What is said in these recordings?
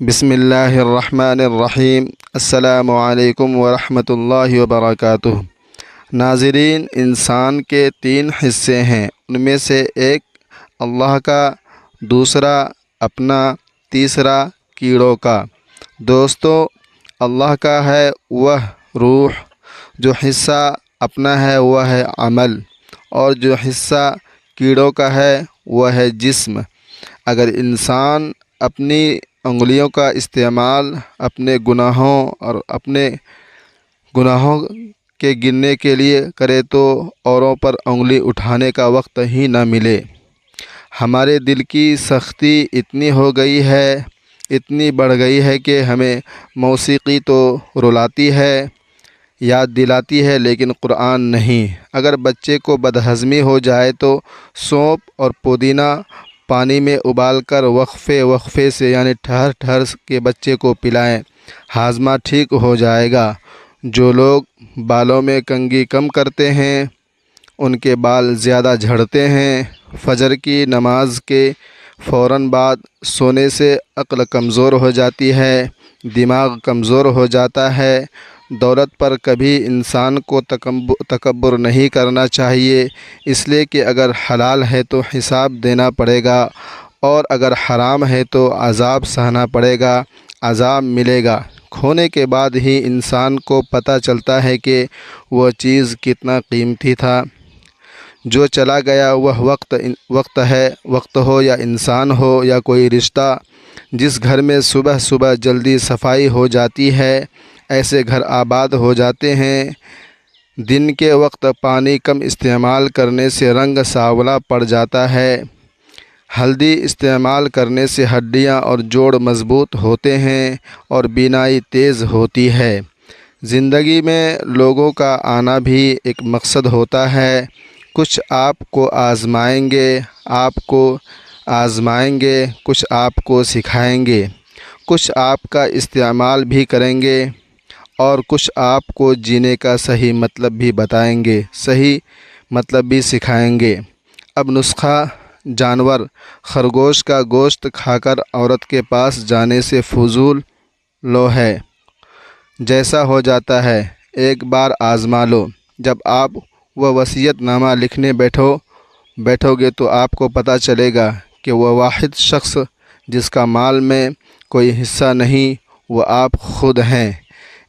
بسم اللہ الرحمن الرحیم۔ السلام علیکم ورحمۃ اللہ وبرکاتہ۔ ناظرین، انسان کے 3 حصے ہیں، ان میں سے ایک اللہ کا، دوسرا اپنا، تیسرا کیڑوں کا۔ دوستو، اللہ کا ہے وہ روح، جو حصہ اپنا ہے وہ ہے عمل، اور جو حصہ کیڑوں کا ہے وہ ہے جسم۔ اگر انسان اپنی انگلیوں کا استعمال اپنے گناہوں اور اپنے گناہوں کے گننے کے لیے کرے تو اوروں پر انگلی اٹھانے کا وقت ہی نہ ملے۔ ہمارے دل کی سختی اتنی ہو گئی ہے، اتنی بڑھ گئی ہے کہ ہمیں موسیقی تو رلاتی ہے، یاد دلاتی ہے، لیکن قرآن نہیں۔ اگر بچے کو بدہضمی ہو جائے تو سونف اور پودینہ پانی میں ابال کر وقفے سے یعنی ٹھہر ٹھہر کے بچے کو پلائیں، ہاضمہ ٹھیک ہو جائے گا۔ جو لوگ بالوں میں کنگھی کم کرتے ہیں، ان کے بال زیادہ جھڑتے ہیں۔ فجر کی نماز کے فوراً بعد سونے سے عقل کمزور ہو جاتی ہے، دماغ کمزور ہو جاتا ہے۔ دولت پر کبھی انسان کو تکبر نہیں کرنا چاہیے، اس لیے کہ اگر حلال ہے تو حساب دینا پڑے گا، اور اگر حرام ہے تو عذاب سہنا پڑے گا، عذاب ملے گا۔ کھونے کے بعد ہی انسان کو پتہ چلتا ہے کہ وہ چیز کتنا قیمتی تھا۔ جو چلا گیا وہ وقت ہے، وقت ہو یا انسان ہو یا کوئی رشتہ۔ جس گھر میں صبح صبح جلدی صفائی ہو جاتی ہے، ایسے گھر آباد ہو جاتے ہیں۔ دن کے وقت پانی کم استعمال کرنے سے رنگ سانولا پڑ جاتا ہے۔ ہلدی استعمال کرنے سے ہڈیاں اور جوڑ مضبوط ہوتے ہیں اور بینائی تیز ہوتی ہے۔ زندگی میں لوگوں کا آنا بھی ایک مقصد ہوتا ہے۔ کچھ آپ کو آزمائیں گے، کچھ آپ کو سکھائیں گے، کچھ آپ کا استعمال بھی کریں گے، اور کچھ آپ کو جینے کا صحیح مطلب بھی بتائیں گے، صحیح مطلب بھی سکھائیں گے۔ اب نسخہ جانور خرگوش کا گوشت کھا کر عورت کے پاس جانے سے فضول لو ہے جیسا ہو جاتا ہے، ایک بار آزما لو۔ جب آپ وہ وصیت نامہ لکھنے بیٹھو گے تو آپ کو پتہ چلے گا کہ وہ واحد شخص جس کا مال میں کوئی حصہ نہیں، وہ آپ خود ہیں۔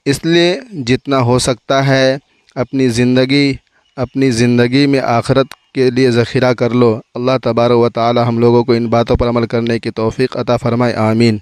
اس لیے جتنا ہو سکتا ہے اپنی زندگی میں آخرت کے لیے ذخیرہ کر لو۔ اللہ تبارک و تعالی ہم لوگوں کو ان باتوں پر عمل کرنے کی توفیق عطا فرمائے، آمین۔